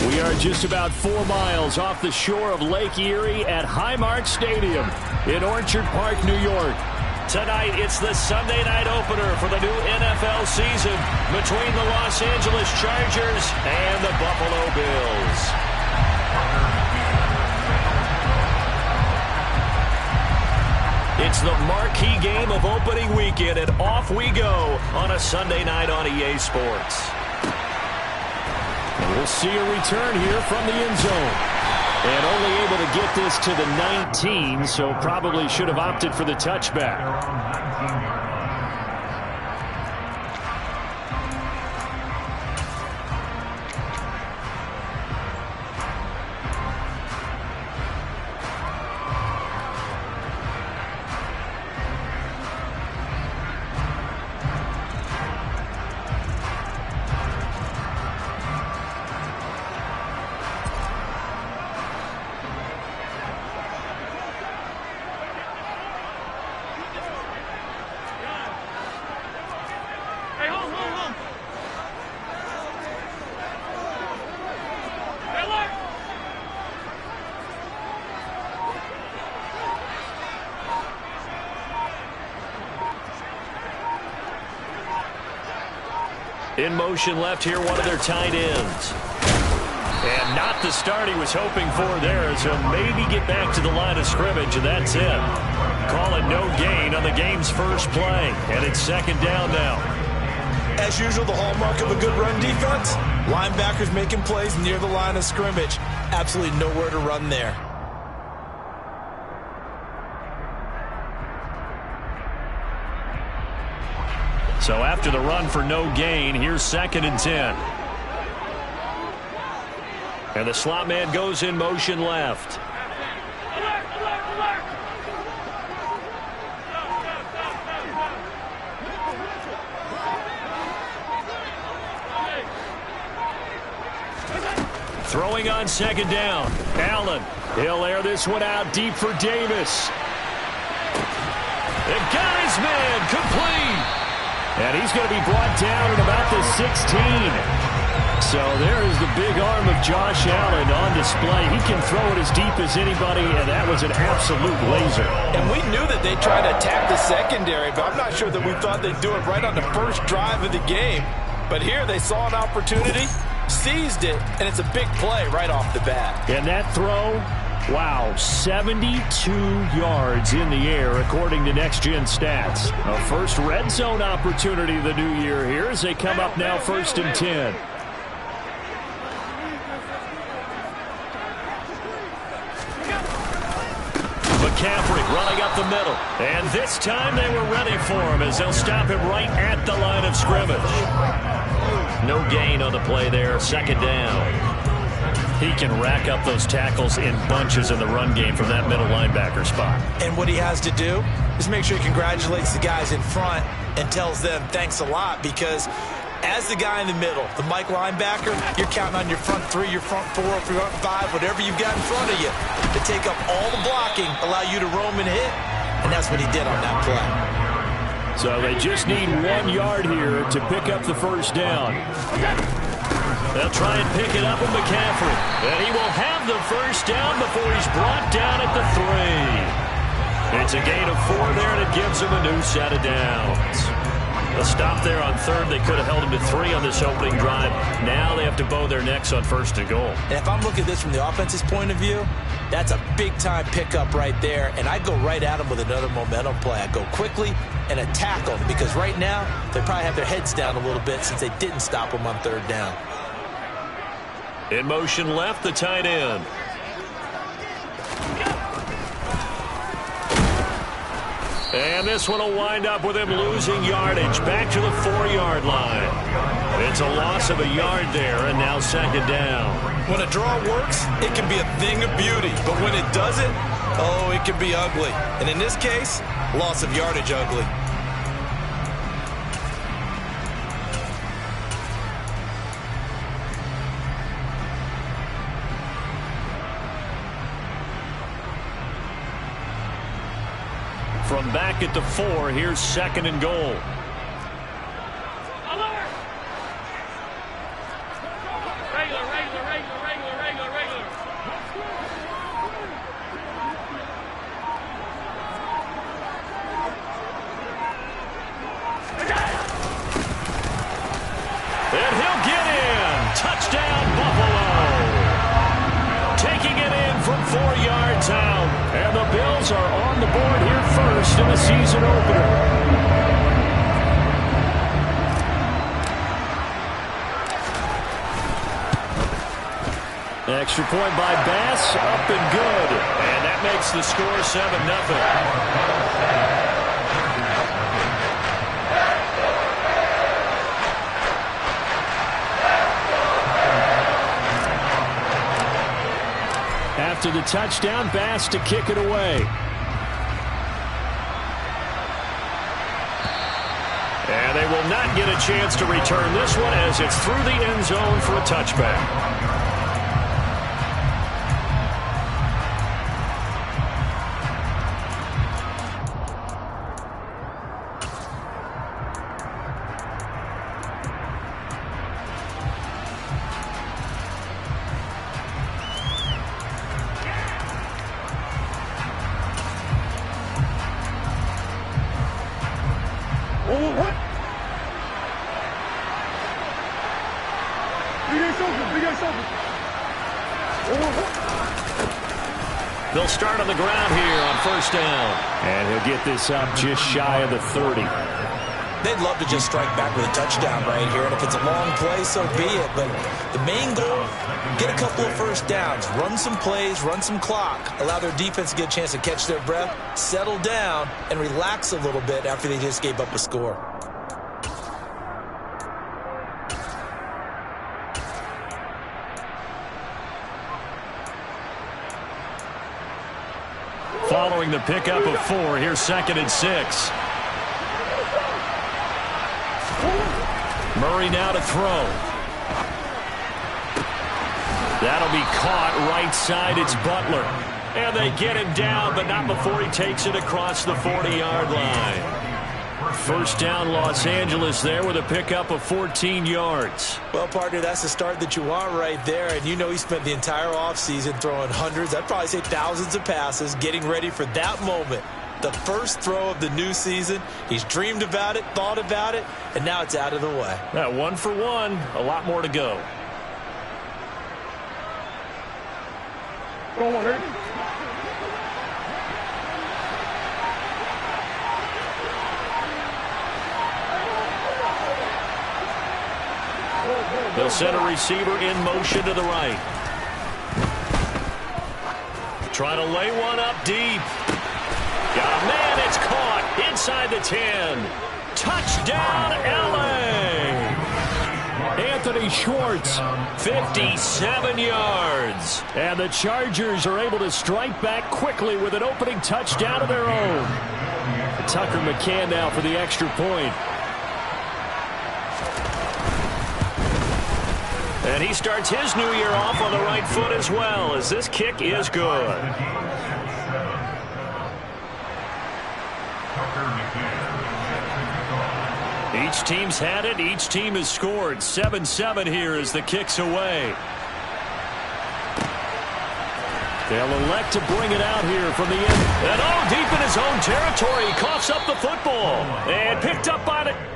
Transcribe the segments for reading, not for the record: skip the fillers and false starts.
We are just about 4 miles off the shore of Lake Erie at Highmark Stadium in Orchard Park, New York. Tonight, it's the Sunday night opener for the new NFL season between the Los Angeles Chargers and the Buffalo Bills. It's the marquee game of opening weekend, and off we go on a Sunday night on EA Sports. And we'll see a return here from the end zone. And only able to get this to the 19, so probably should have opted for the touchback. In motion left here, one of their tight ends. And not the start he was hoping for there, as he'll maybe get back to the line of scrimmage, and that's it. Call it no gain on the game's first play, and it's second down now. As usual, the hallmark of a good run defense, linebackers making plays near the line of scrimmage. Absolutely nowhere to run there. So after the run for no gain, here's 2nd and 10. And the slot man goes in motion left. Throwing on 2nd down. Allen, he'll air this one out deep for Davis. The guy's man complete. And he's going to be brought down at about the 16. So there is the big arm of Josh Allen on display. He can throw it as deep as anybody, and that was an absolute laser. And we knew that they'd try to attack the secondary, but I'm not sure that we thought they'd do it right on the first drive of the game. But here they saw an opportunity, seized it, and it's a big play right off the bat. And that throw, wow, 72 yards in the air, according to Next Gen Stats. A first red zone opportunity the new year here as they come up now 1st and 10. McCaffrey running up the middle. And this time they were ready for him as they'll stop him right at the line of scrimmage. No gain on the play there, 2nd down. He can rack up those tackles in bunches in the run game from that middle linebacker spot. And what he has to do is make sure he congratulates the guys in front and tells them thanks a lot, because as the guy in the middle, the Mike linebacker, you're counting on your front 3, your front 4, front 5, whatever you've got in front of you to take up all the blocking, allow you to roam and hit, and that's what he did on that play. So they just need 1 yard here to pick up the first down. They'll try and pick it up with McCaffrey. And he will have the first down before he's brought down at the 3. It's a gain of 4 there, and it gives him a new set of downs. A stop there on 3rd. They could have held him to 3 on this opening drive. Now they have to bow their necks on 1st and goal. And if I'm looking at this from the offense's point of view, that's a big-time pickup right there. And I go right at him with another momentum play. I go quickly and attack them, because right now they probably have their heads down a little bit since they didn't stop him on 3rd down. In motion left, the tight end. And this one will wind up with him losing yardage back to the 4-yard line. It's a loss of a yard there, and now 2nd down. When a draw works, it can be a thing of beauty. But when it doesn't, oh, it can be ugly. And in this case, loss of yardage ugly. From back at the 4, here's 2nd and goal. 4 yards out. And the Bills are on the board here first in the season opener. Extra point by Bass, up and good. And that makes the score 7-0. After the touchdown, Bass to kick it away. And they will not get a chance to return this one as it's through the end zone for a touchback. They'll start on the ground here on first down. And he'll get this up just shy of the 30. They'd love to just strike back with a touchdown right here. And if it's a long play, so be it. But the main goal, get a couple of first downs. Run some plays, run some clock. Allow their defense to get a chance to catch their breath, settle down, and relax a little bit after they just gave up a score. Following the pickup of 4, here's 2nd and 6. Murray now to throw. That'll be caught right side. It's Butler. And they get him down, but not before he takes it across the 40-yard line. First down, Los Angeles there with a pickup of 14 yards. Well, partner, that's the start that you want right there. And you know he spent the entire offseason throwing hundreds, I'd probably say thousands of passes, getting ready for that moment. The first throw of the new season. He's dreamed about it, thought about it, and now it's out of the way. That 1 for 1, a lot more to go. Go on, They'll send a receiver in motion to the right. Trying to lay one up deep. Got a man, it's caught inside the 10. Touchdown, L.A. Anthony Schwartz, 57 yards. And the Chargers are able to strike back quickly with an opening touchdown of their own. Tucker McCann now for the extra point. And he starts his new year off on the right foot as well, as this kick is good. Each team's had it. Each team has scored. 7-7 here as the kick's away. They'll elect to bring it out here from the end. And deep in his own territory. He coughs up the football. And picked up by the...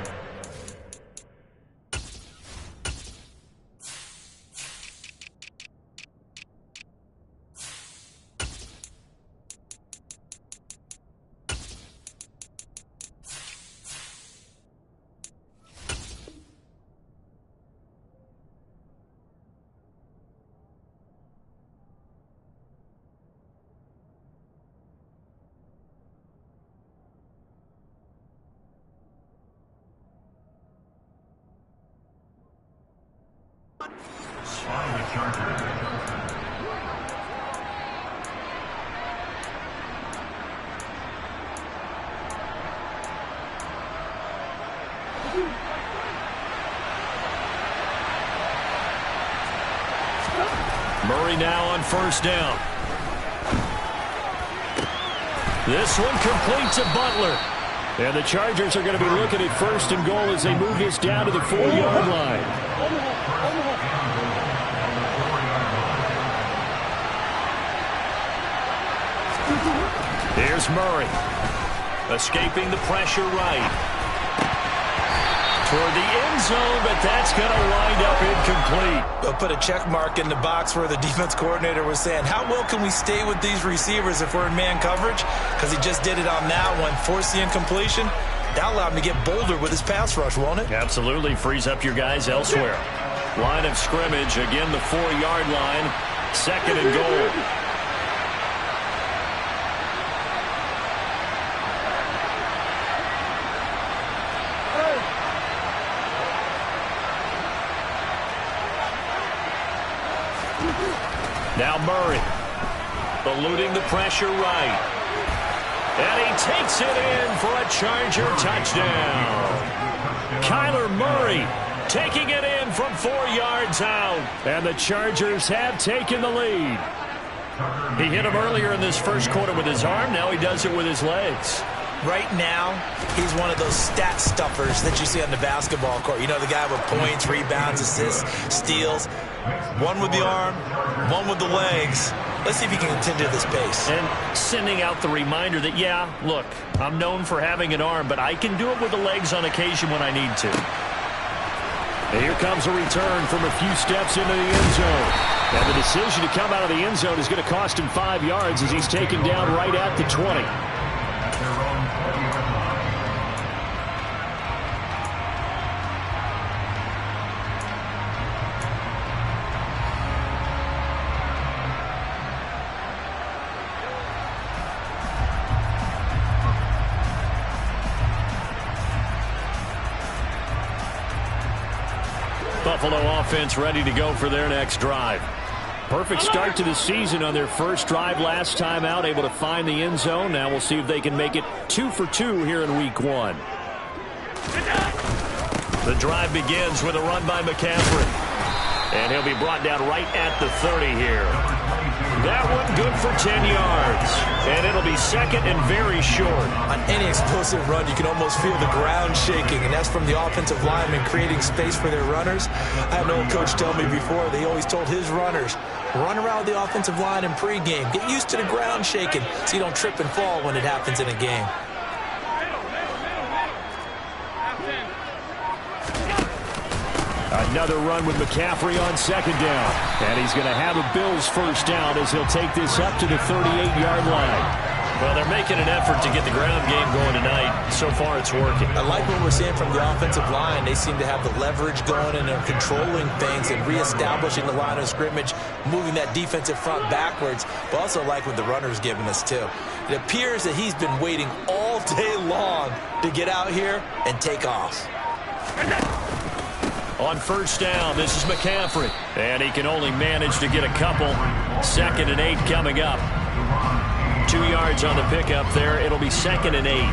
Murray now on first down. This one complete to Butler. And the Chargers are going to be looking at first and goal as they move this down to the 4-yard line. Here's Murray. Escaping the pressure right. toward the end zone, but that's going to wind up incomplete. They'll put a check mark in the box where the defense coordinator was saying, how well can we stay with these receivers if we're in man coverage? Because he just did it on that one, forced the incompletion. That allowed him to get bolder with his pass rush, won't it? Absolutely. Frees up your guys elsewhere. Line of scrimmage, again the 4-yard line. 2nd and goal. Now Murray, eluding the pressure right. And he takes it in for a Charger touchdown. Kyler Murray taking it in from 4 yards out. And the Chargers have taken the lead. He hit him earlier in this first quarter with his arm. Now he does it with his legs. Right now, he's one of those stat stuffers that you see on the basketball court. You know, the guy with points, rebounds, assists, steals. One with the arm, one with the legs. Let's see if he can continue this pace. And sending out the reminder that, yeah, look, I'm known for having an arm, but I can do it with the legs on occasion when I need to. And here comes a return from a few steps into the end zone. And the decision to come out of the end zone is going to cost him 5 yards as he's taken down right at the 20. Buffalo offense ready to go for their next drive. Perfect start to the season on their first drive last time out, able to find the end zone. Now we'll see if they can make it 2 for 2 here in week 1. The drive begins with a run by McCaffrey. And he'll be brought down right at the 30 here. That one good for 10 yards. And it'll be 2nd and very short. On any explosive run, you can almost feel the ground shaking, and that's from the offensive linemen creating space for their runners. I had an old coach tell me before, they always told his runners, run around the offensive line in pregame. Get used to the ground shaking so you don't trip and fall when it happens in a game. Another run with McCaffrey on 2nd down. And he's going to have a Bills first down as he'll take this up to the 38-yard line. Well, they're making an effort to get the ground game going tonight. So far, it's working. I like what we're seeing from the offensive line. They seem to have the leverage going, and they're controlling things and reestablishing the line of scrimmage, moving that defensive front backwards. But also like what the runner's giving us, too. It appears that he's been waiting all day long to get out here and take off. On first down, this is McCaffrey. And he can only manage to get a couple. 2nd and 8 coming up. 2 yards on the pickup there. It'll be 2nd and 8.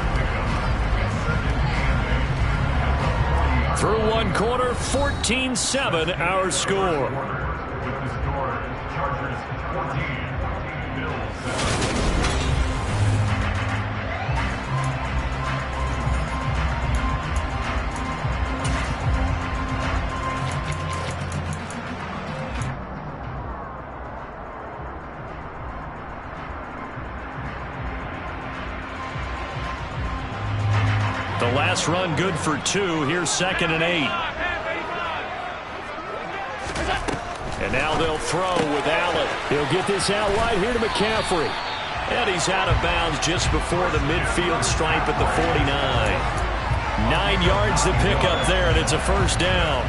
Through 1 quarter, 14-7 our score. The last run good for 2. Here's 2nd and 8. And now they'll throw with Allen. He'll get this out wide here to McCaffrey. And he's out of bounds just before the midfield stripe at the 49. 9 yards to pick up there, and it's a first down.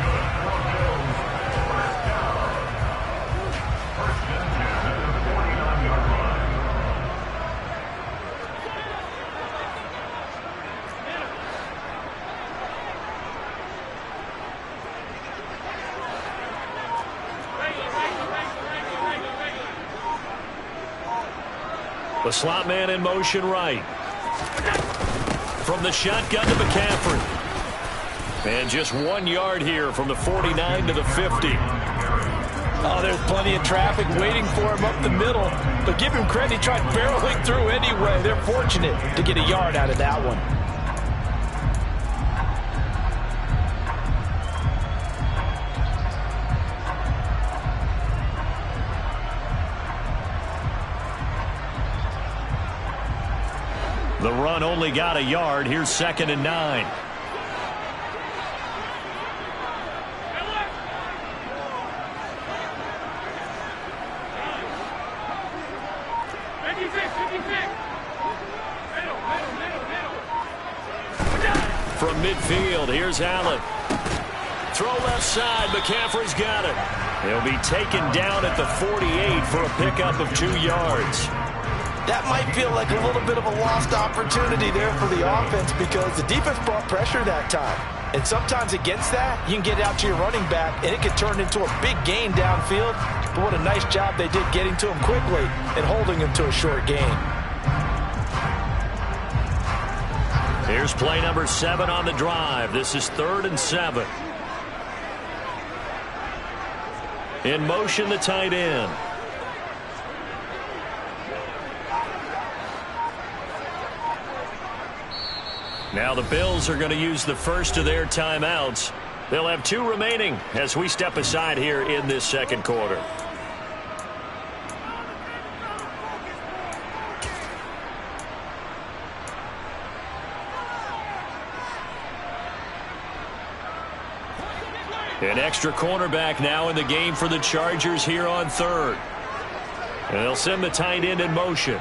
The slot man in motion right. From the shotgun to McCaffrey. And just 1 yard here from the 49 to the 50. Oh, there's plenty of traffic waiting for him up the middle. But give him credit, he tried barreling through anyway. They're fortunate to get a yard out of that one. The run only got a yard. Here's 2nd and 9. from midfield. Here's Allen. Throw left side. McCaffrey's got it. He'll be taken down at the 48 for a pickup of 2 yards. That might feel like a little bit of a lost opportunity there for the offense because the defense brought pressure that time. And sometimes against that, you can get out to your running back, and it can turn into a big gain downfield. But what a nice job they did getting to him quickly and holding him to a short gain. Here's play number 7 on the drive. This is 3rd and 7. In motion, the tight end. Now the Bills are going to use the first of their timeouts. They'll have 2 remaining as we step aside here in this second quarter. An extra cornerback now in the game for the Chargers here on 3rd. And they'll send the tight end in motion.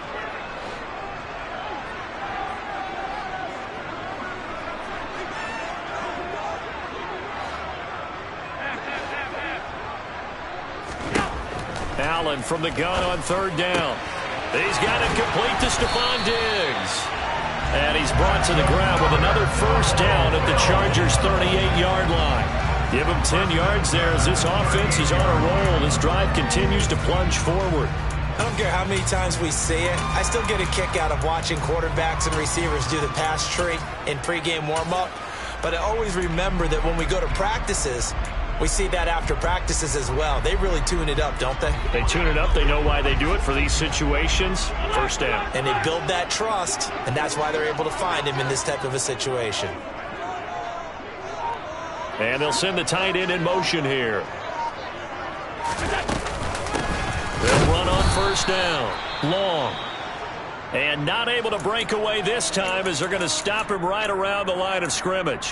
Allen from the gun on 3rd down. He's got it complete to Stephon Diggs. And he's brought to the ground with another first down at the Chargers' 38-yard line. Give him 10 yards there as this offense is on a roll. This drive continues to plunge forward. I don't care how many times we see it. I still get a kick out of watching quarterbacks and receivers do the pass tree in pregame warm-up. But I always remember that when we go to practices, we see that after practices as well. They really tune it up, don't they? They tune it up. They know why they do it for these situations. First down. And they build that trust, and that's why they're able to find him in this type of a situation. And they'll send the tight end in motion here. They'll run on first down. Long. And not able to break away this time as they're going to stop him right around the line of scrimmage.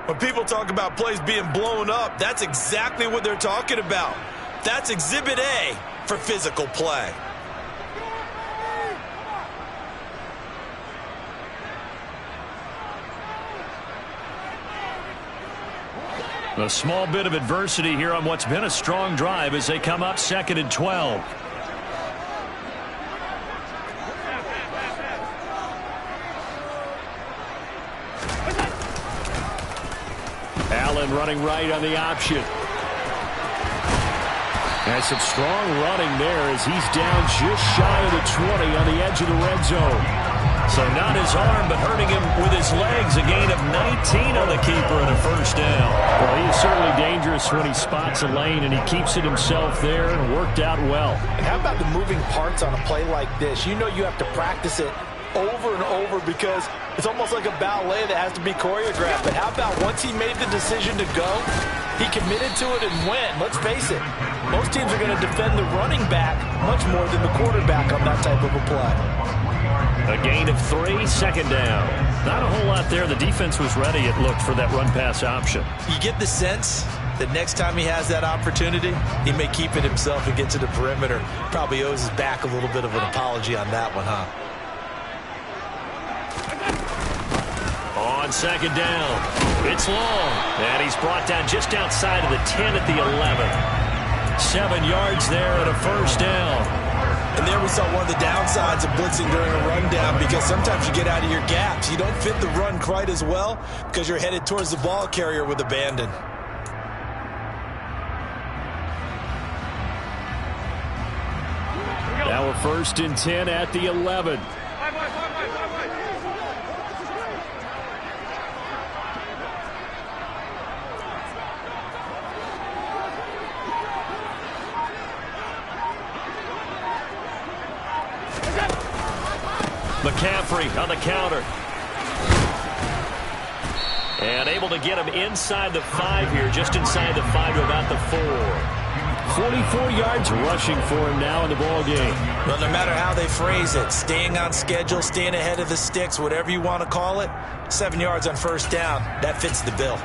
When people talk about plays being blown up, that's exactly what they're talking about. That's Exhibit A for physical play. A small bit of adversity here on what's been a strong drive as they come up 2nd and 12. Allen running right on the option. And some strong running there as he's down just shy of the 20 on the edge of the red zone. So not his arm, but hurting him with his legs. A gain of 19 on the keeper and a first down. Well, he is certainly dangerous when he spots a lane, and he keeps it himself there and worked out well. And how about the moving parts on a play like this? You know you have to practice it over and over because it's almost like a ballet that has to be choreographed. But how about once he made the decision to go, he committed to it and went. Let's face it, most teams are going to defend the running back much more than the quarterback on that type of a play. A gain of 3, second down. Not a whole lot there. The defense was ready, it looked, for that run-pass option. You get the sense that next time he has that opportunity, he may keep it himself and get to the perimeter. Probably owes his back a little bit of an apology on that one, huh? On second down, it's long. And he's brought down just outside of the 10 at the 11. 7 yards there and a first down. And there we saw one of the downsides of blitzing during a rundown because sometimes you get out of your gaps. You don't fit the run quite as well because you're headed towards the ball carrier with abandon. Now we're 1st and 10 at the 11. McCaffrey on the counter. And able to get him inside the 5 here, just inside the 5 to about the 4. 44 yards rushing for him now in the ball game. Well, no matter how they phrase it, staying on schedule, staying ahead of the sticks, whatever you want to call it, 7 yards on first down, that fits the bill.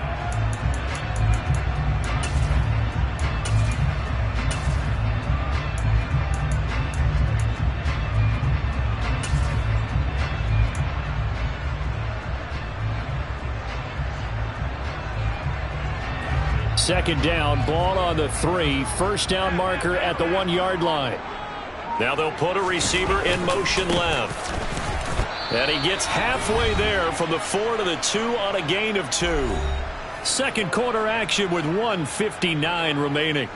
second down, ball on the 3, first down marker at the 1-yard line. Now they'll put a receiver in motion left. And he gets halfway there from the 4 to the 2 on a gain of 2. Second quarter action with 1:59 remaining.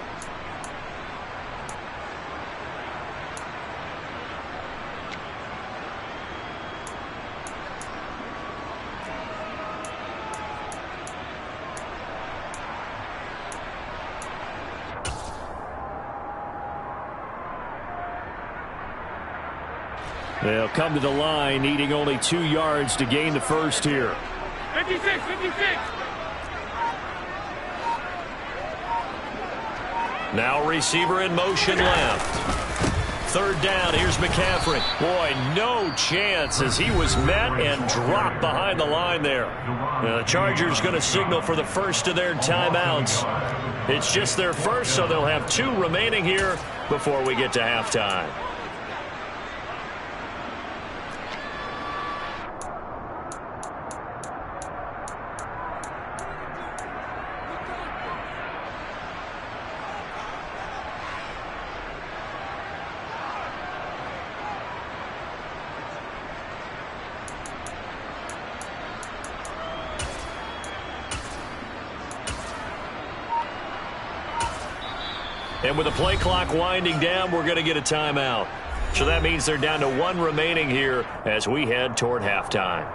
They'll come to the line, needing only 2 yards to gain the first here. 56. Now receiver in motion left. Third down, here's McCaffrey. Boy, no chance as he was met and dropped behind the line there. The Chargers going to signal for the first of their timeouts. It's just their first, so they'll have 2 remaining here before we get to halftime. And with the play clock winding down, we're going to get a timeout. So that means they're down to 1 remaining here as we head toward halftime.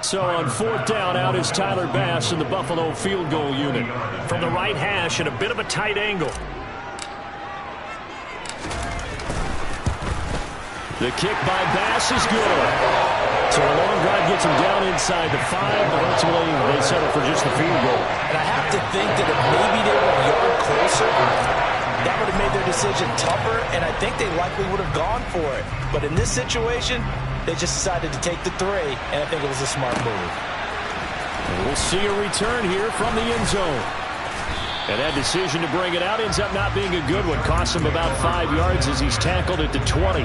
So on 4th down, out is Tyler Bass in the Buffalo field goal unit. From the right hash at a bit of a tight angle. The kick by Bass is good. So a long drive gets him down inside the 5, but ultimately they settle for just the field goal. And I have to think that if maybe they were a yard closer, that would have made their decision tougher, and I think they likely would have gone for it. But in this situation, they just decided to take the 3, and I think it was a smart move. And we'll see a return here from the end zone. And that decision to bring it out ends up not being a good one. Costs him about 5 yards as he's tackled at the 20.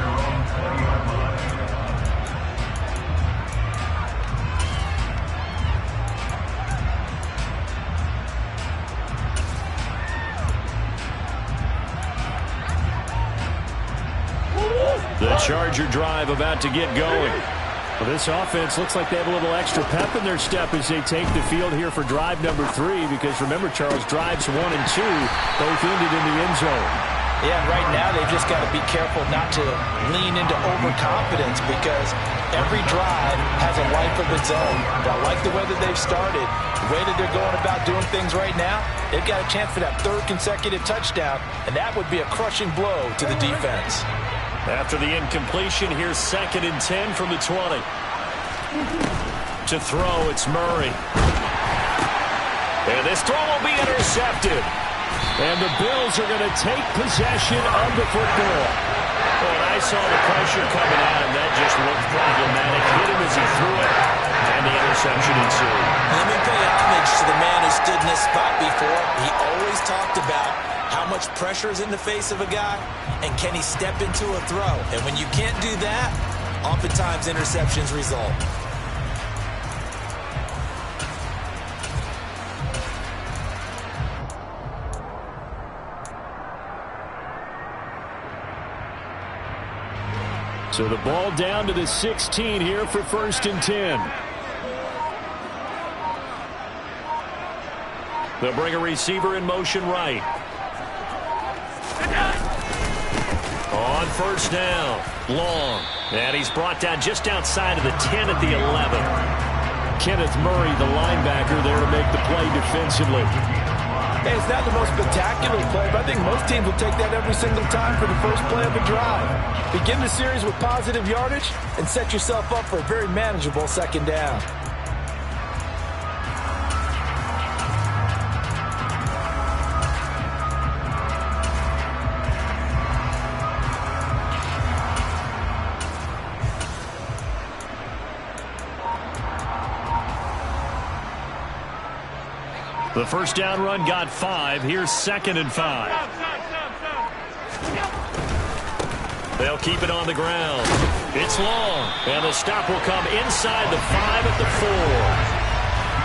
The Charger drive about to get going. Well, this offense looks like they have a little extra pep in their step as they take the field here for drive number 3, because remember, Charles, drives 1 and 2 both ended in the end zone. Yeah, right now they've just got to be careful not to lean into overconfidence, because every drive has a life of its own. But I like the way that they've started, the way that they're going about doing things right now. They've got a chance for that 3rd consecutive touchdown, and that would be a crushing blow to the defense. After the incompletion, here's 2nd and 10 from the 20. To throw, it's Murray. And this throw will be intercepted. And the Bills are going to take possession of the football. When I saw the pressure coming at him, that just looked problematic. Hit him as he threw it, and the interception ensued. Let me pay homage to the man who stood in this spot before. He always talked about how much pressure is in the face of a guy, and can he step into a throw? And when you can't do that, oftentimes interceptions result. So the ball down to the 16 here for 1st and 10. They'll bring a receiver in motion right. On first down, Long. And he's brought down just outside of the 10 at the 11. Kenneth Murray, the linebacker, there to make the play defensively. Hey, it's not the most spectacular play, but I think most teams will take that every single time for the first play of a drive. Begin the series with positive yardage and set yourself up for a very manageable second down. The first down run got 5. Here's 2nd and 5. They'll keep it on the ground. It's Long. And the stop will come inside the 5 at the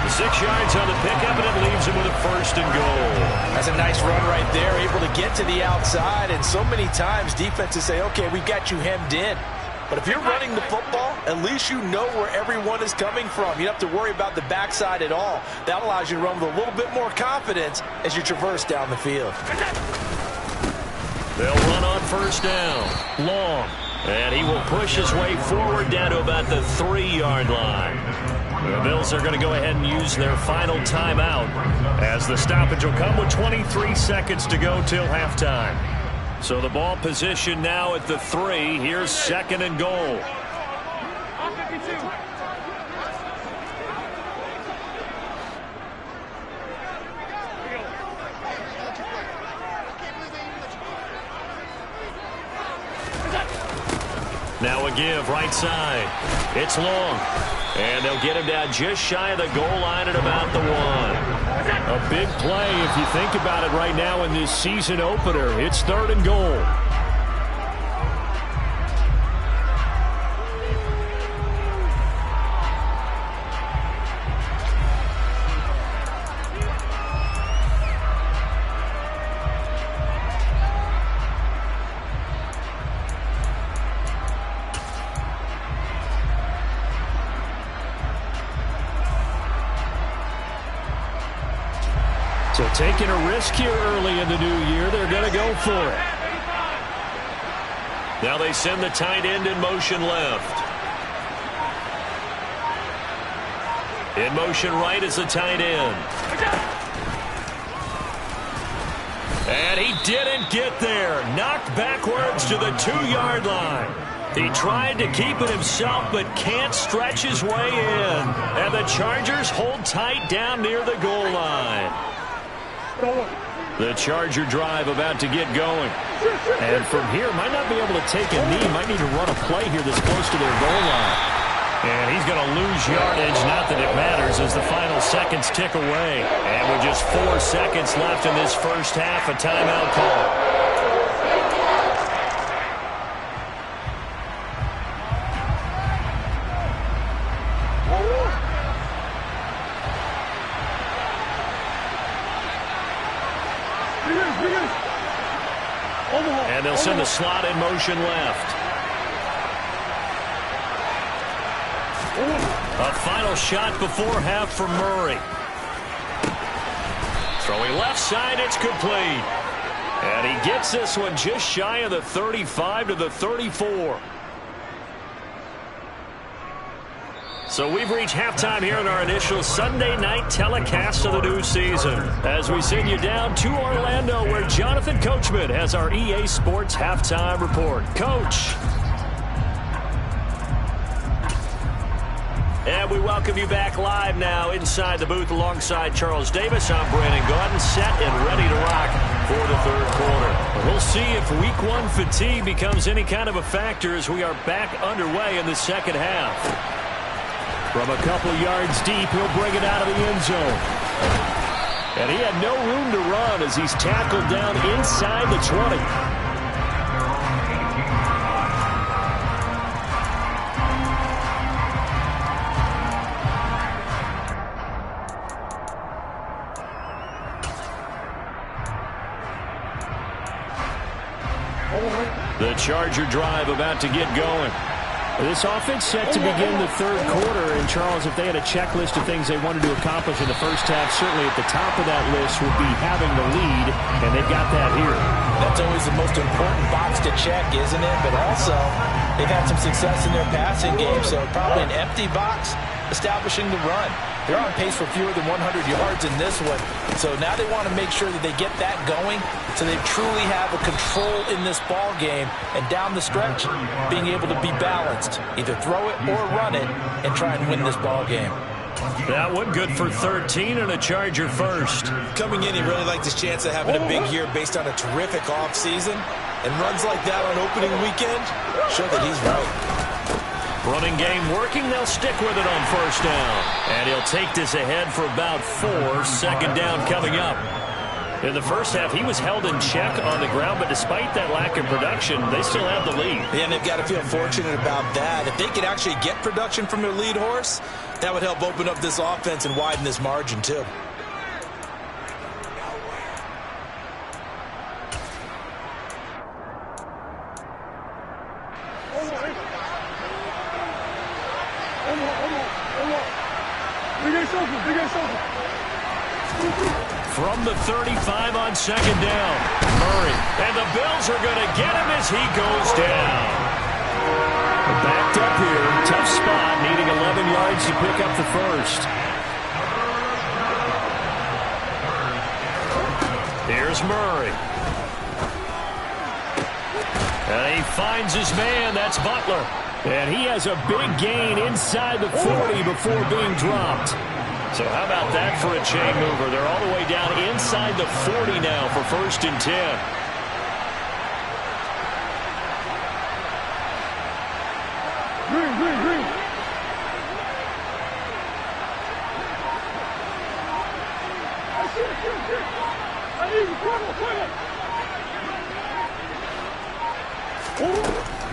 4. 6 yards on the pickup, and it leaves him with a first and goal. That's a nice run right there, able to get to the outside. And so many times defenses say, okay, we got you hemmed in. But if you're running the football, at least you know where everyone is coming from. You don't have to worry about the backside at all. That allows you to run with a little bit more confidence as you traverse down the field. They'll run on first down. Long. And he will push his way forward down to about the 3-yard line. The Bills are going to go ahead and use their final timeout as the stoppage will come with 23 seconds to go till halftime. So the ball position now at the 3. Here's 2nd and goal. Now a give right side. It's Long. And they'll get him down just shy of the goal line at about the 1. A big play if you think about it right now in this season opener. It's 3rd and goal. So taking a risk here early in the new year, they're going to go for it. Now they send the tight end in motion left. In motion right is the tight end. And he didn't get there. Knocked backwards to the 2-yard line. He tried to keep it himself, but can't stretch his way in. And the Chargers hold tight down near the goal line. The Charger drive about to get going. And from here, might not be able to take a knee. Might need to run a play here that's close to their goal line. And he's going to lose yardage. Not that it matters as the final seconds tick away. And with just 4 seconds left in this first half, a timeout call. And they'll send the slot in motion left. A final shot before half from Murray. Throwing left side, it's complete. And he gets this one just shy of the 35 to the 34. So we've reached halftime here in our initial Sunday night telecast of the new season as we send you down to Orlando where Jonathan Coachman has our EA Sports halftime report. Coach. And we welcome you back live now inside the booth alongside Charles Davis. I'm Brandon Gaudin, set and ready to rock for the third quarter. We'll see if week 1 fatigue becomes any kind of a factor as we are back underway in the second half. From a couple yards deep, he'll bring it out of the end zone. And he had no room to run as he's tackled down inside the 20. The Charger drive about to get going. This offense set to begin the third quarter. And, Charles, if they had a checklist of things they wanted to accomplish in the first half, certainly at the top of that list would be having the lead, and they've got that here. That's always the most important box to check, isn't it? But also, they've had some success in their passing game, so probably an empty box establishing the run. They're on pace for fewer than 100 yards in this one, so now they want to make sure that they get that going so they truly have a control in this ball game, and down the stretch, being able to be balanced. Either throw it or run it and try and win this ball game. That one good for 13 and a Charger first. Coming in, he really liked his chance of having a big year based on a terrific offseason, and runs like that on opening weekend show that he's right. Running game working. They'll stick with it on first down. And he'll take this ahead for about 4. Second down coming up. In the first half, he was held in check on the ground, but despite that lack of production, they still have the lead. Yeah, and they've got to feel fortunate about that. If they could actually get production from their lead horse, that would help open up this offense and widen this margin too. From the 35 on second down, Murray. And the Bills are going to get him as he goes down. Backed up here, tough spot, needing 11 yards to pick up the first. Here's Murray. And he finds his man, that's Butler. And he has a big gain inside the 40 before being dropped. So how about that for a chain mover? They're all the way down inside the 40 now for 1st and 10. Green. I need to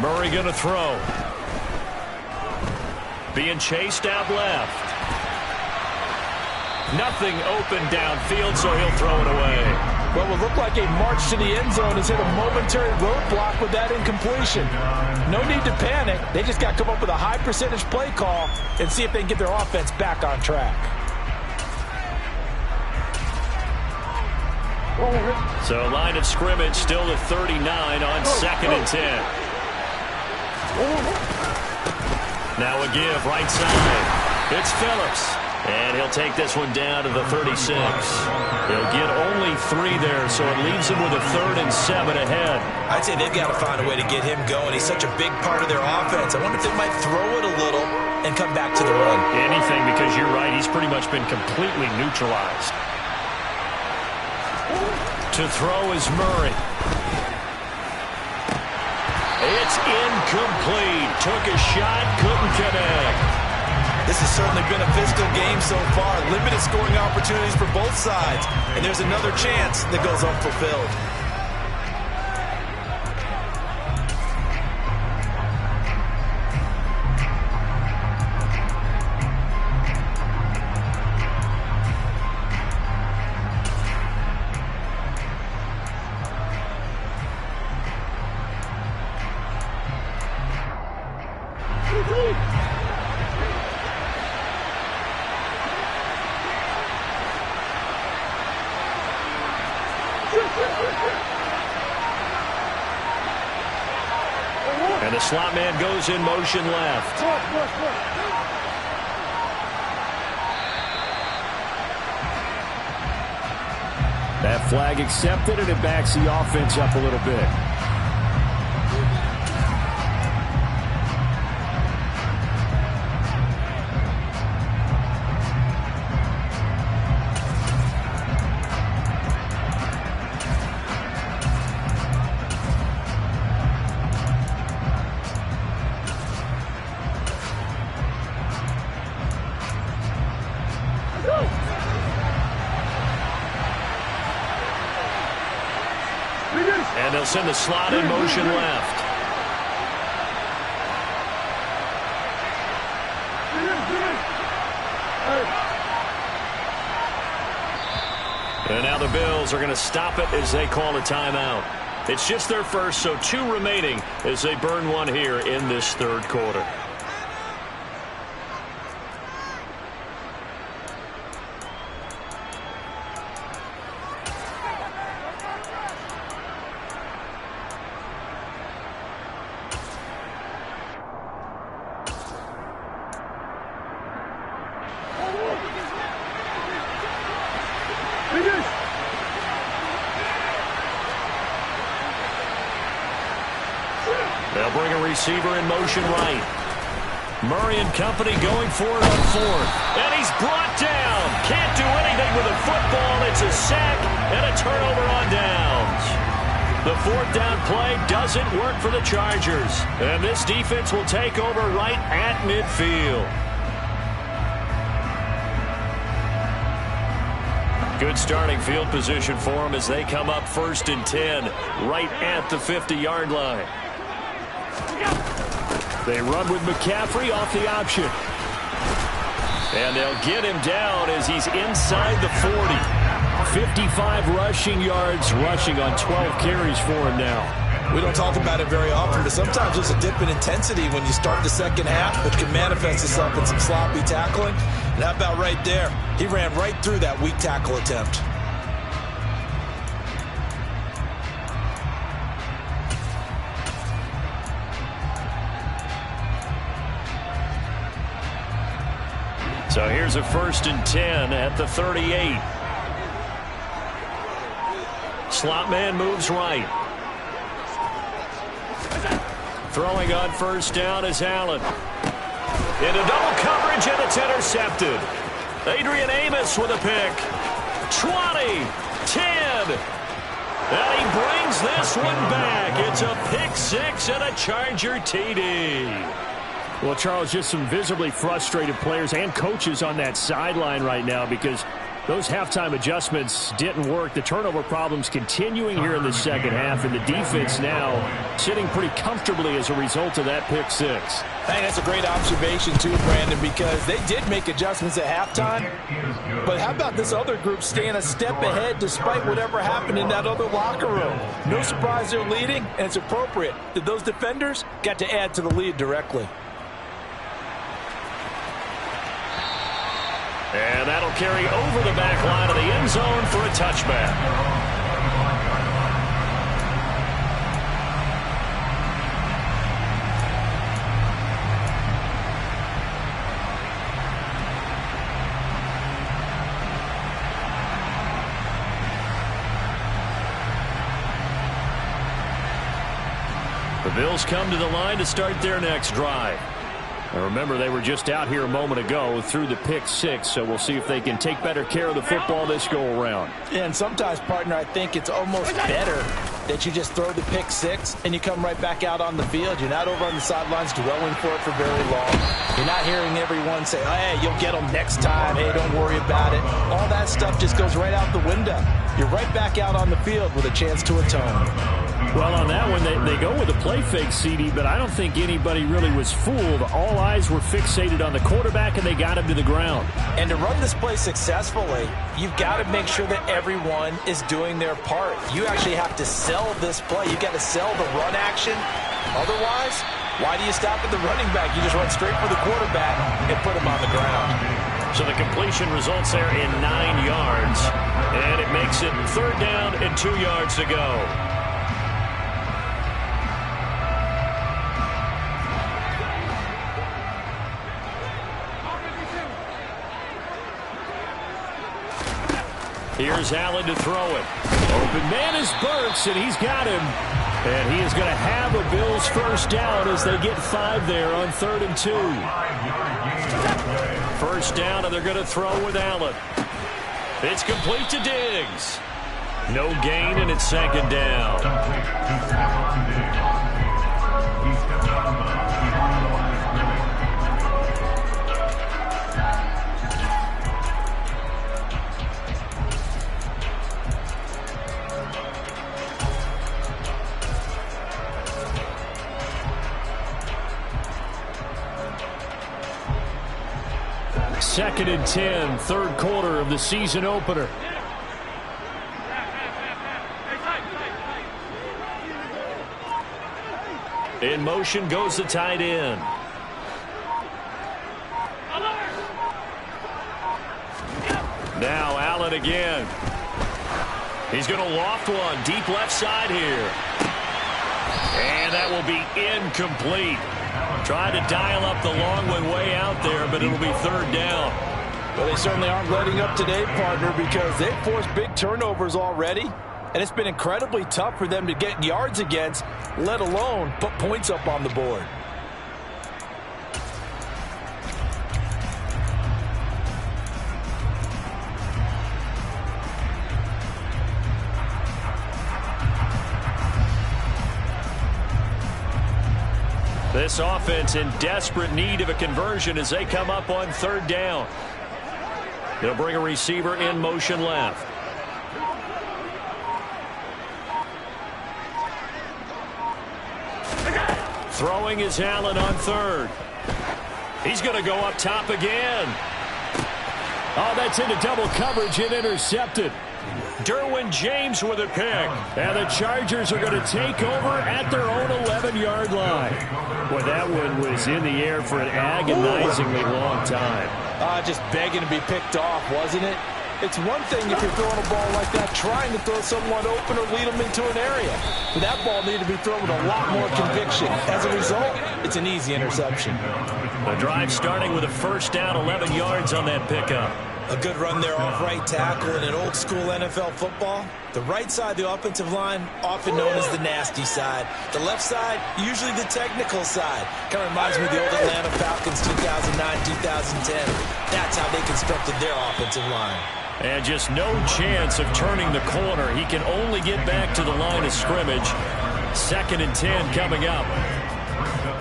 Murray going to throw. Being chased out left. Nothing open downfield, so he'll throw it away. Well, it will look like a march to the end zone has hit a momentary roadblock with that incompletion. No need to panic. They just got to come up with a high percentage play call and see if they can get their offense back on track. So line of scrimmage still to 39 on 2nd and 10. Now a give right side. It's Phillips. And he'll take this one down to the 36. He'll get only 3 there, so it leaves him with a 3rd and 7 ahead. I'd say they've got to find a way to get him going. He's such a big part of their offense. I wonder if they might throw it a little and come back to the run. Anything, because you're right, he's pretty much been completely neutralized. To throw is Murray. It's incomplete. Took a shot, couldn't connect. This has certainly been a physical game so far. Limited scoring opportunities for both sides. And there's another chance that goes unfulfilled. And the slot man goes in motion left. That flag accepted, and it backs the offense up a little bit. And they'll send the slot in motion left. And now the Bills are going to stop it as they call a timeout. It's just their first, so 2 remaining as they burn one here in this third quarter. They'll bring a receiver in motion right. Murray and company going for it on 4th. And he's brought down. Can't do anything with the football. It's a sack and a turnover on downs. The 4th down play doesn't work for the Chargers. And this defense will take over right at midfield. Good starting field position for them as they come up 1st and 10 right at the 50-yard line. They run with McCaffrey off the option. And they'll get him down as he's inside the 40. 55 rushing yards, rushing on 12 carries for him now. We don't talk about it very often, but sometimes there's a dip in intensity when you start the second half, which can manifest itself in some sloppy tackling. And how about right there? He ran right through that weak tackle attempt. So here's a 1st and 10 at the 38. Slot man moves right. Throwing on 1st down is Allen. Into double coverage, and it's intercepted. Adrian Amos with a pick. 20, 10. And he brings this one back. It's a pick 6 and a Charger TD. Well, Charles, just some visibly frustrated players and coaches on that sideline right now because those halftime adjustments didn't work. The turnover problems continuing here in the second half, and the defense now sitting pretty comfortably as a result of that pick 6. I think that's a great observation too, Brandon, because they did make adjustments at halftime. But how about this other group staying a step ahead despite whatever happened in that other locker room? No surprise they're leading, and it's appropriate that those defenders got to add to the lead directly. And that'll carry over the back line of the end zone for a touchback. The Bills come to the line to start their next drive. Now remember, they were just out here a moment ago through the pick 6, so we'll see if they can take better care of the football this go-around. Yeah, and sometimes, partner, I think it's almost better that you just throw the pick 6 and you come right back out on the field. You're not over on the sidelines dwelling for it for very long. You're not hearing everyone say, oh, hey, you'll get them next time. Hey, don't worry about it. All that stuff just goes right out the window. You're right back out on the field with a chance to atone. Well, on that one, they go with a play fake, CD, but I don't think anybody really was fooled. All eyes were fixated on the quarterback, and they got him to the ground. And to run this play successfully, you've got to make sure that everyone is doing their part. You actually have to sell this play. You've got to sell the run action. Otherwise, why do you stop at the running back? You just run straight for the quarterback and put him on the ground. So the completion results there in 9 yards, and it makes it 3rd down and 2 yards to go. Here's Allen to throw it. Open man is Burks, and he's got him. And he is going to have a Bills 1st down as they get 5 there on 3rd and 2. 1st down, and they're going to throw with Allen. It's complete to Diggs. No gain, and it's 2nd down. Second and 10, 3rd quarter of the season opener. In motion goes the tight end. Now Allen again. He's going to loft one deep left side here. And that will be incomplete. Trying to dial up the long one way out there, but it'll be third down. Well, they certainly aren't letting up today, partner, because they've forced big turnovers already. And it's been incredibly tough for them to get yards against, let alone put points up on the board. This offense in desperate need of a conversion as they come up on third down. They'll bring a receiver in motion left. Throwing is Allen on third. He's going to go up top again. Oh, that's into double coverage and intercepted. Derwin James with a pick. And the Chargers are going to take over at their own 11-yard line. Boy, that one was in the air for an agonizingly long time. Just begging to be picked off, wasn't it? It's one thing if you're throwing a ball like that, trying to throw someone open or lead them into an area. But that ball needed to be thrown with a lot more conviction. As a result, it's an easy interception. The drive starting with a first down, 11 yards on that pickup. A good run there off right tackle in an old-school NFL football. The right side of the offensive line, often known as the nasty side. The left side, usually the technical side. Kind of reminds me of the old Atlanta Falcons 2009-2010. That's how they constructed their offensive line. And just no chance of turning the corner. He can only get back to the line of scrimmage. 2nd and 10 coming up.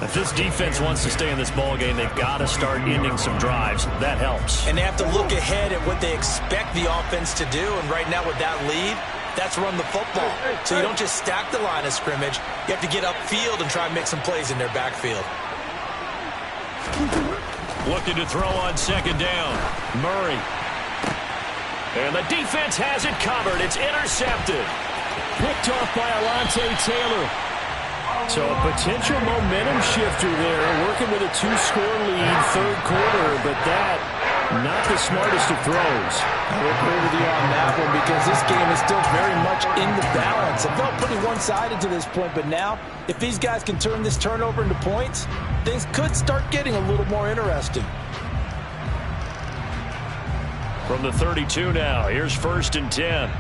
If this defense wants to stay in this ballgame, they've got to start ending some drives. That helps. And they have to look ahead at what they expect the offense to do. And right now with that lead, that's run the football. So you don't just stack the line of scrimmage. You have to get upfield and try and make some plays in their backfield. Looking to throw on 2nd down. Murray. And the defense has it covered. It's intercepted. Picked off by Alontae Taylor. So a potential momentum shifter there, working with a 2-score lead, third quarter, but that, not the smartest of throws. I agree with you on that one because this game is still very much in the balance. It felt pretty one-sided to this point, but now, if these guys can turn this turnover into points, things could start getting a little more interesting. From the 32 now, here's 1st and 10.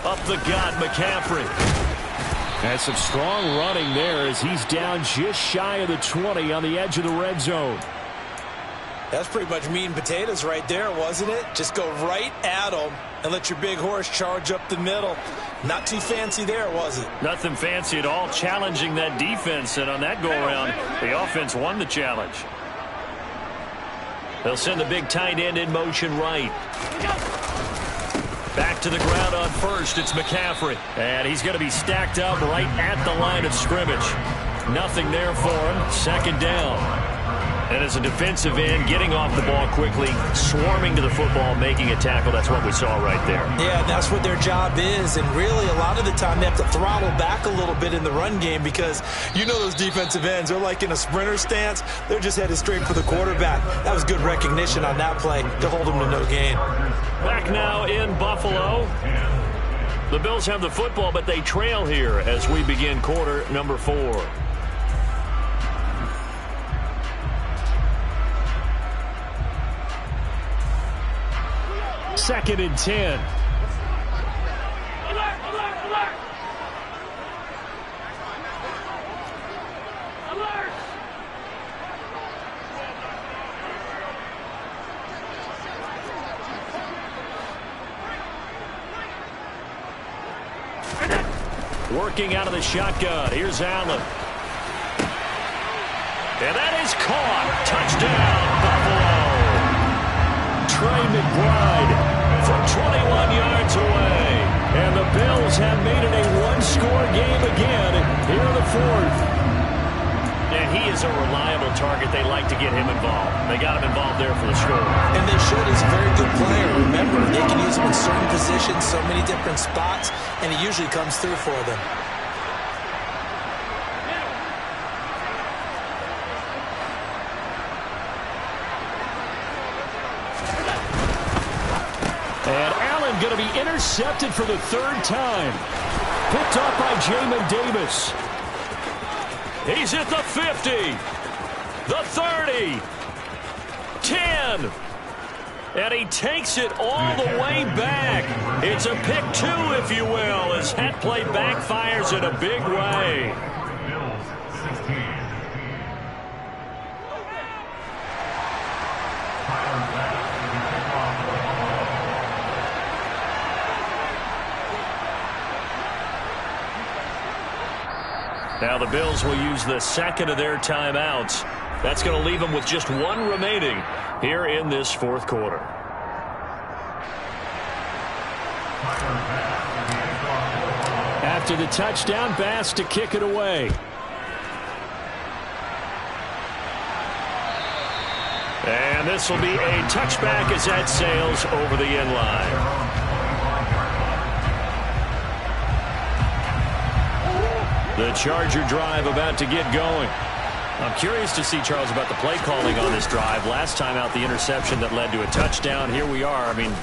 Up the gut, McCaffrey. And some strong running there as he's down just shy of the 20 on the edge of the red zone. That's pretty much meat and potatoes right there, wasn't it? Just go right at them and let your big horse charge up the middle. Not too fancy there, was it? Nothing fancy at all, challenging that defense, and on that go-around, the offense won the challenge. They'll send the big tight end in motion right. Back to the ground on first, it's McCaffrey. And he's going to be stacked up right at the line of scrimmage. Nothing there for him, 2nd down. And as a defensive end, getting off the ball quickly, swarming to the football, making a tackle. That's what we saw right there. Yeah, that's what their job is. And really, a lot of the time, they have to throttle back a little bit in the run game because you know those defensive ends, they're like in a sprinter stance. They're just headed straight for the quarterback. That was good recognition on that play to hold them to no gain. Back now in Buffalo. The Bills have the football, but they trail here as we begin quarter number 4. Second and 10. Alert, alert, alert! Alert! Working out of the shotgun. Here's Allen. And that is caught. Touchdown, Buffalo. Trey McBride from 21 yards away. And the Bills have made it a one-score game again here in the 4th. And he is a reliable target, they like to get him involved. They got him involved there for the score. And they should. He's a very good player. Remember, they can use him in certain positions, so many different spots, and he usually comes through for them. And Allen going to be intercepted for the third time. Picked up by Jamin Davis. He's at the 50, the 30, 10, and he takes it all the way back. It's a pick two, if you will, as that play backfires in a big way. Now the Bills will use the second of their timeouts. That's going to leave them with just one remaining here in this fourth quarter. After the touchdown, Bass to kick it away. And this will be a touchback as that sails over the end line. The Charger drive about to get going. I'm curious to see, Charles, about the play calling on this drive. Last time out, the interception that led to a touchdown. Here we are. I mean,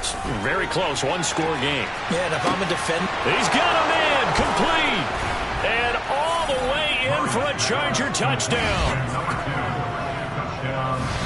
very close, one-score game. Yeah, and if I'm a defender. He's got a man, complete. And all the way in for a Charger touchdown.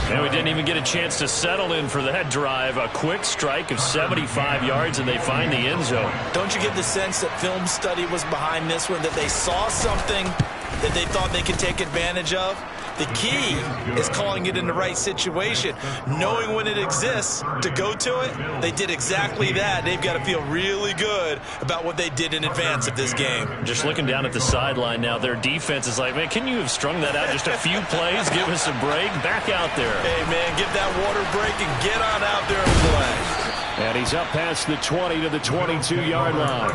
And we didn't even get a chance to settle in for that drive. A quick strike of 75 yards, and they find the end zone. Don't you get the sense that film study was behind this one, that they saw something that they thought they could take advantage of? The key is calling it in the right situation, knowing when it exists to go to it. They did exactly that. They've got to feel really good about what they did in advance of this game. Just looking down at the sideline now, their defense is like, man, can you have strung that out just a few plays? Give us a break. Back out there. Hey, man, give that water break and get on out there and play. And he's up past the 20 to the 22-yard line.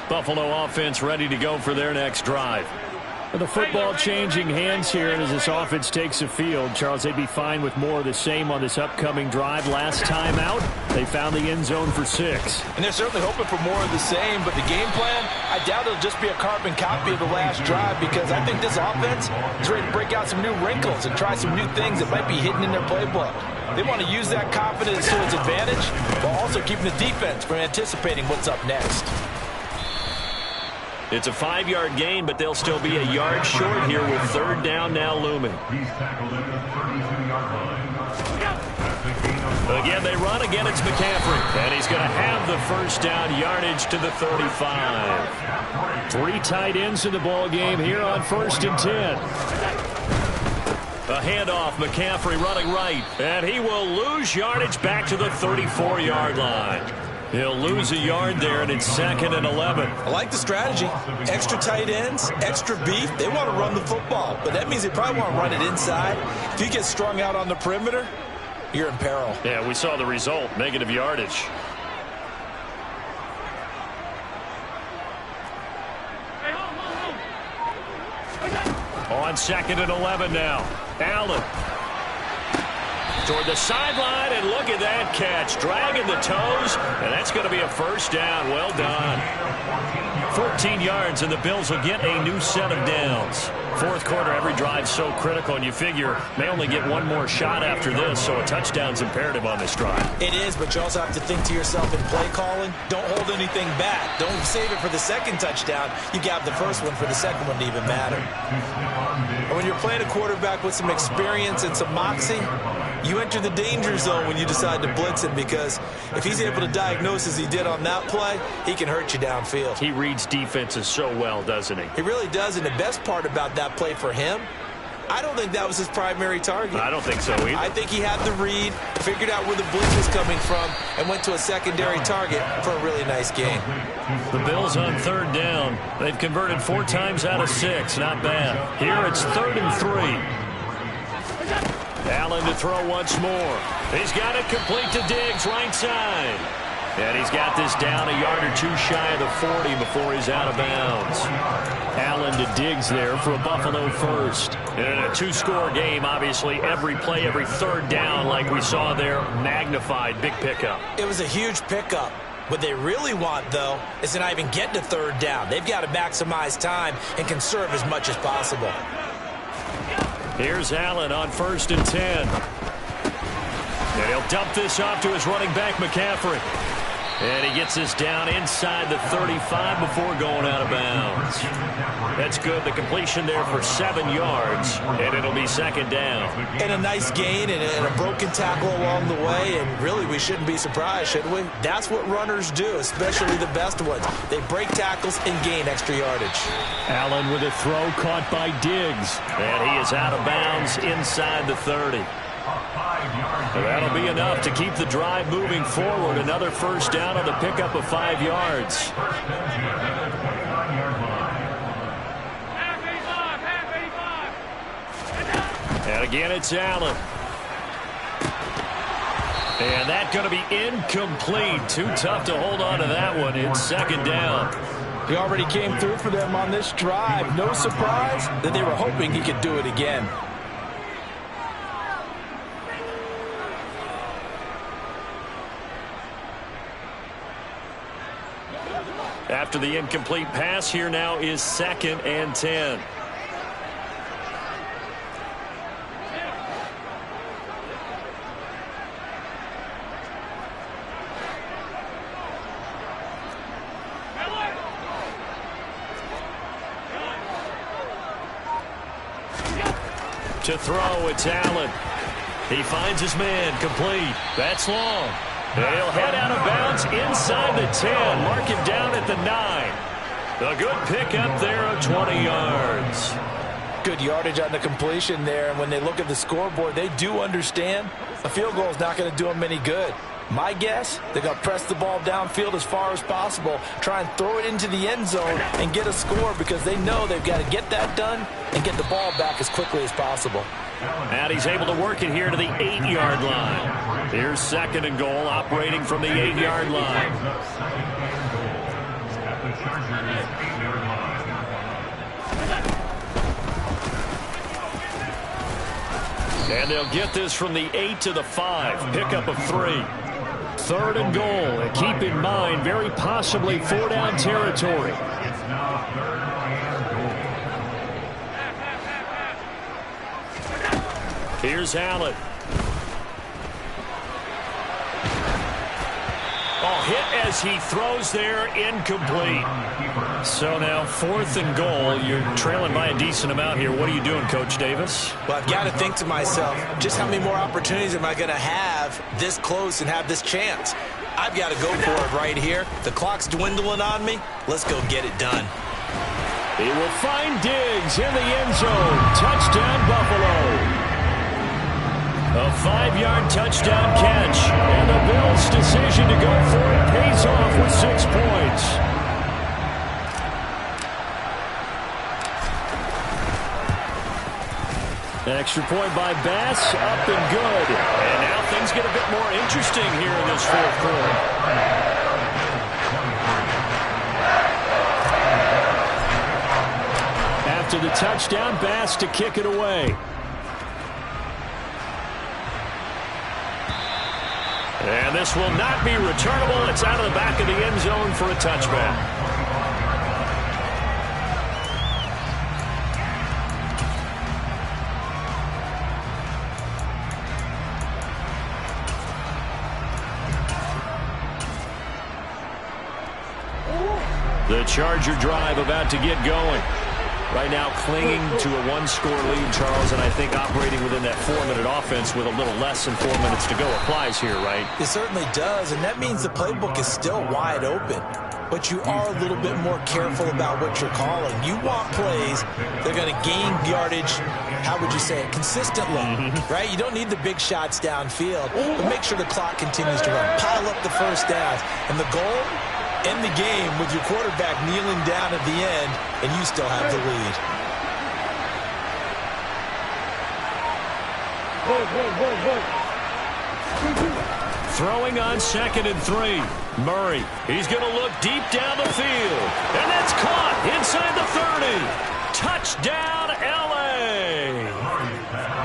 Buffalo offense ready to go for their next drive. The football changing hands here, and as this offense takes the field, Charles, they'd be fine with more of the same on this upcoming drive. Last time out, they found the end zone for 6. And they're certainly hoping for more of the same, but the game plan, I doubt it'll just be a carbon copy of the last drive, because I think this offense is ready to break out some new wrinkles and try some new things that might be hidden in their playbook. They want to use that confidence to its advantage, while also keeping the defense from anticipating what's up next. It's a 5-yard gain, but they'll still be a yard short here with third down now looming. Again, they run. Again, it's McCaffrey. And he's going to have the first down yardage to the 35. 3 tight ends in the ball game here on 1st and 10. A handoff, McCaffrey running right. And he will lose yardage back to the 34-yard line. He'll lose a yard there, and it's 2nd and 11. I like the strategy. Extra tight ends, extra beef. They want to run the football, but that means they probably want to run it inside. If you get strung out on the perimeter, you're in peril. Yeah, we saw the result, negative yardage. On 2nd and 11 now. Allen. Toward the sideline, and look at that catch. Dragging the toes, and that's going to be a first down. Well done. 14 yards, and the Bills will get a new set of downs. Fourth quarter, every drive so critical, and you figure may only get one more shot after this, so a touchdown's imperative on this drive. It is, but you also have to think to yourself in play calling, don't hold anything back. Don't save it for the second touchdown. You got the first one for the second one to even matter. And when you're playing a quarterback with some experience and some moxie, you enter the danger zone when you decide to blitz him, because if he's able to diagnose as he did on that play, he can hurt you downfield. He reads defenses so well, doesn't he? He really does, and the best part about that play for him I don't think that was his primary target. I don't think so either. I think he had the read, figured out where the blitz was coming from, and went to a secondary target for a really nice game. The Bills on 3rd down. They've converted 4 times out of 6. Not bad. Here it's 3rd and 3. Allen to throw once more. He's got it complete to Diggs, right side. And he's got this down a yard or 2 shy of the 40 before he's out of bounds. Allen to Diggs there for a Buffalo first. And in a 2-score game, obviously, every play, every 3rd down, like we saw there, magnified. Big pickup. It was a huge pickup. What they really want, though, is to not even get to 3rd down. They've got to maximize time and conserve as much as possible. Here's Allen on 1st and 10. And he'll dump this off to his running back, McCaffrey. And he gets this down inside the 35 before going out of bounds. That's good. The completion there for 7 yards, and it'll be 2nd down. And a nice gain and a broken tackle along the way, and really we shouldn't be surprised, should we? That's what runners do, especially the best ones. They break tackles and gain extra yardage. Allen with a throw caught by Diggs. And he is out of bounds inside the 30. That'll be enough to keep the drive moving forward. Another 1st down on the pickup of 5 yards. And again, it's Allen. And that's going to be incomplete. Too tough to hold on to that one. It's 2nd down. He already came through for them on this drive. No surprise that they were hoping he could do it again. After the incomplete pass, here now is 2nd and 10. To throw, it's Allen. He finds his man, complete. That's long. He'll head out of bounds inside the 10. Mark him down at the 9. A good pickup there of 20 yards. Good yardage on the completion there. And when they look at the scoreboard, they do understand a field goal is not going to do them any good. My guess, they're going to press the ball downfield as far as possible, try and throw it into the end zone and get a score because they know they've got to get that done and get the ball back as quickly as possible. And he's able to work it here to the 8-yard line. Here's 2nd and goal, operating from the 8-yard line. And they'll get this from the 8 to the 5. Pickup of 3. 3rd and goal. And keep in mind, very possibly 4-down territory. Here's Allen. Oh, hit as he throws there, incomplete. So now 4th and goal. You're trailing by a decent amount here. What are you doing, Coach Davis? Well, I've got to think to myself, just how many more opportunities am I going to have this close and have this chance? I've got to go for it right here. The clock's dwindling on me. Let's go get it done. He will find Diggs in the end zone. Touchdown, Buffalo. A 5-yard touchdown catch, and the Bills' decision to go for it pays off with 6 points. An extra point by Bass, up and good. And now things get a bit more interesting here in this 4th quarter. After the touchdown, Bass to kick it away. And this will not be returnable. It's out of the back of the end zone for a touchback. The Charger drive about to get going. Right now clinging to a 1-score lead, Charles, and I think operating within that 4-minute offense with a little less than 4 minutes to go applies here, right? It certainly does, and that means the playbook is still wide open. but you are a little bit more careful about what you're calling. You want plays that are going to gain yardage, how would you say it, consistently, right? You don't need the big shots downfield, but make sure the clock continues to run. Pile up the first downs. And the goal, end the game with your quarterback kneeling down at the end, and you still have the lead. Throwing on 2nd and 3. Murray, he's going to look deep down the field. And that's caught inside the 30. Touchdown, L.A.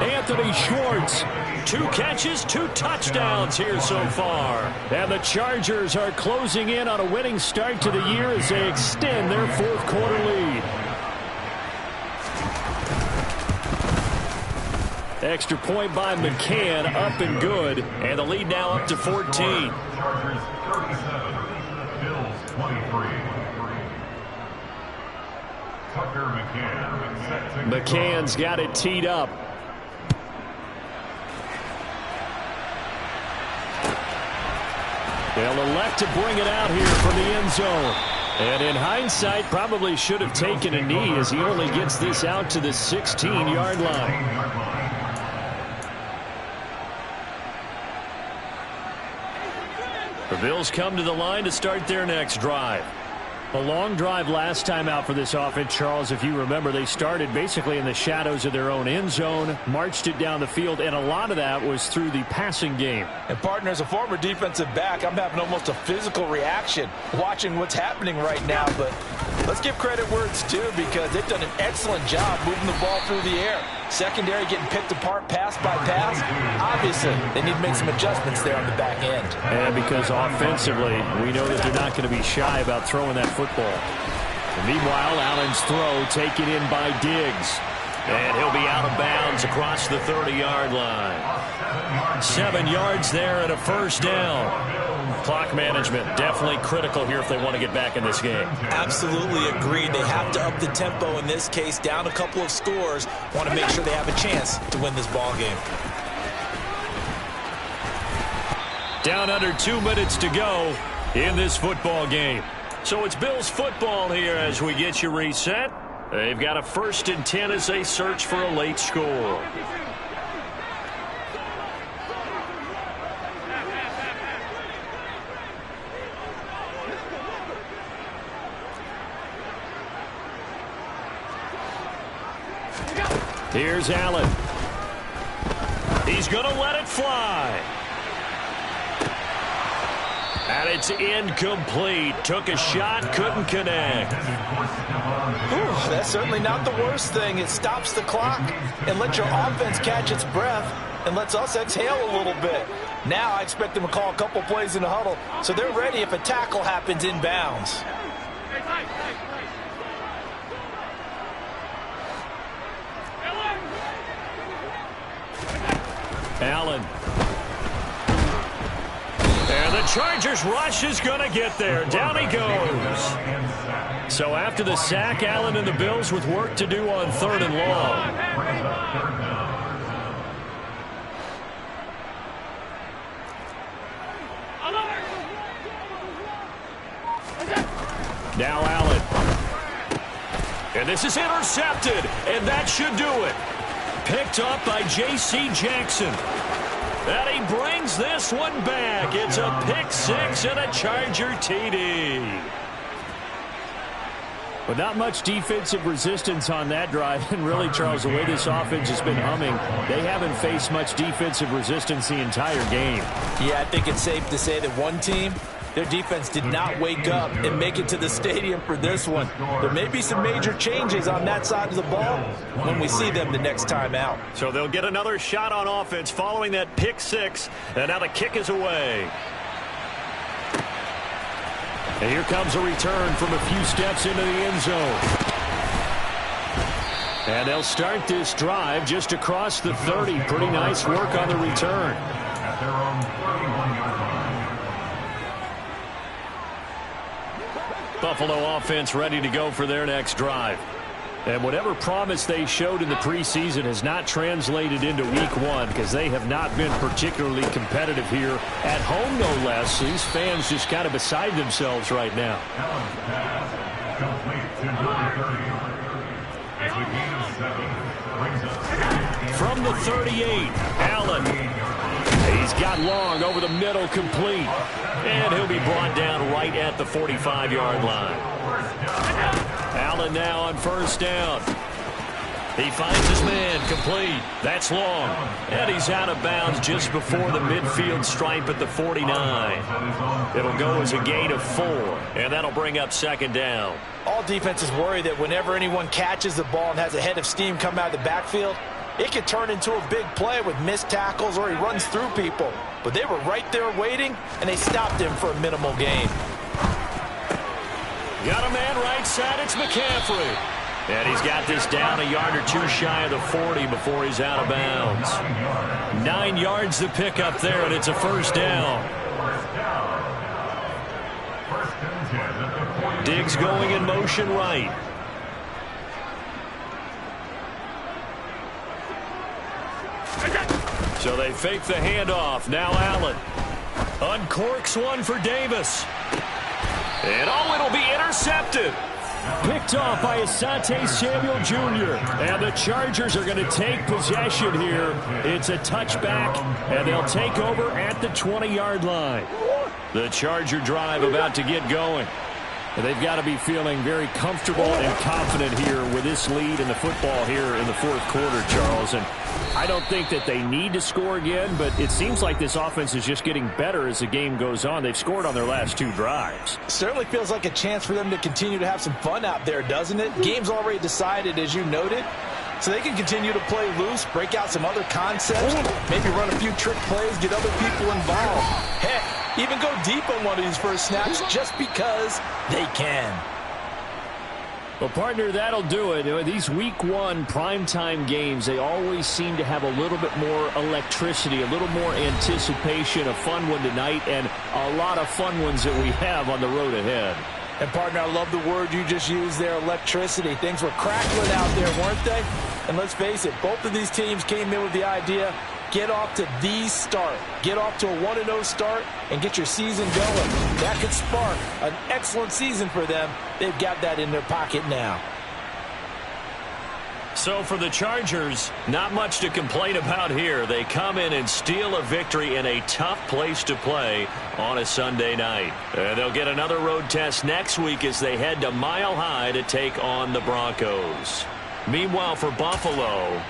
Anthony Schwartz, 2 catches, 2 touchdowns here so far. And the Chargers are closing in on a winning start to the year as they extend their 4th quarter lead. Extra point by McCann, up and good. And the lead now up to 14. Chargers 37, Bills 23. Tucker McCann. McCann's got it teed up. They'll elect to bring it out here from the end zone. And in hindsight, probably should have taken a knee as he only gets this out to the 16-yard line. The Bills come to the line to start their next drive. A long drive last time out for this offense, Charles. If you remember, they started basically in the shadows of their own end zone, marched it down the field, and a lot of that was through the passing game. And, partner, as a former defensive back, I'm having almost a physical reaction watching what's happening right now. But let's give credit where it's due because they've done an excellent job moving the ball through the air. Secondary getting picked apart pass by pass. Obviously, they need to make some adjustments there on the back end. And because offensively, we know that they're not going to be shy about throwing that football. And meanwhile, Allen's throw taken in by Diggs. And he'll be out of bounds across the 30-yard line. 7 yards there and a first down. Clock management definitely critical here if they want to get back in this game. Absolutely agreed. They have to up the tempo in this case, down a couple of scores. Want to make sure they have a chance to win this ball game. Down under 2 minutes to go in this football game. So it's Bills football here as we get you reset. They've got a 1st and 10 as they search for a late score. Here's Allen. He's going to let it fly. And it's incomplete. Took a shot, couldn't connect. Ooh, that's certainly not the worst thing. It stops the clock and lets your offense catch its breath and lets us exhale a little bit. Now I expect them to call a couple plays in the huddle so they're ready if a tackle happens inbounds. Allen. And the Chargers rush is going to get there. Down he goes. So after the sack, Allen and the Bills with work to do on 3rd and long. Now Allen. And this is intercepted. And that should do it. Picked up by J.C. Jackson. And he brings this one back. It's a pick 6 and a Charger TD. But not much defensive resistance on that drive. And really, Charles, the way this offense has been humming, they haven't faced much defensive resistance the entire game. Yeah, I think it's safe to say that one team, their defense did not wake up and make it to the stadium for this one. There may be some major changes on that side of the ball when we see them the next time out. So they'll get another shot on offense following that pick 6. And now the kick is away. And here comes a return from a few steps into the end zone. And they'll start this drive just across the 30. Pretty nice work on the return. At their own 31-yard line. Buffalo offense ready to go for their next drive. And whatever promise they showed in the preseason has not translated into week one because they have not been particularly competitive here at home, no less. These fans just kind of beside themselves right now. Allen's pass complete to number 30. It's a gain of 7. Brings us from the 38, Allen. He's got long over the middle, complete. And he'll be brought down right at the 45-yard line. Allen now on first down. He finds his man, complete. That's long. And he's out of bounds just before the midfield stripe at the 49. It'll go as a gain of 4, and that'll bring up second down. All defenses worry that whenever anyone catches the ball and has a head of steam come out of the backfield, it could turn into a big play with missed tackles or he runs through people. But they were right there waiting, and they stopped him for a minimal gain. Got a man right side, it's McCaffrey. And he's got this down a yard or two shy of the 40 before he's out of bounds. 9 yards to pick up there, and it's a first down. Diggs going in motion right. So they fake the handoff. Now Allen uncorks one for Davis. And it'll be intercepted. Picked off by Asante Samuel Jr. And the Chargers are going to take possession here. It's a touchback, and they'll take over at the 20-yard line. The Charger drive about to get going. They've got to be feeling very comfortable and confident here with this lead in the football here in the fourth quarter, Charles. And I don't think that they need to score again, but it seems like this offense is just getting better as the game goes on. They've scored on their last 2 drives. Certainly feels like a chance for them to continue to have some fun out there, doesn't it? Game's already decided, as you noted. So they can continue to play loose, break out some other concepts, maybe run a few trick plays, get other people involved. Heck, even go deep on one of these first snaps just because they can. Well, partner, that'll do it. These week one primetime games, they always seem to have a little bit more electricity, a little more anticipation, a fun one tonight, and a lot of fun ones that we have on the road ahead. And, partner, I love the word you just used there, electricity. Things were crackling out there, weren't they? And let's face it, both of these teams came in with the idea, get off to the start. Get off to a 1-0 start and get your season going. That could spark an excellent season for them. They've got that in their pocket now. So for the Chargers, not much to complain about here. They come in and steal a victory in a tough place to play on a Sunday night. And they'll get another road test next week as they head to Mile High to take on the Broncos. Meanwhile, for Buffalo,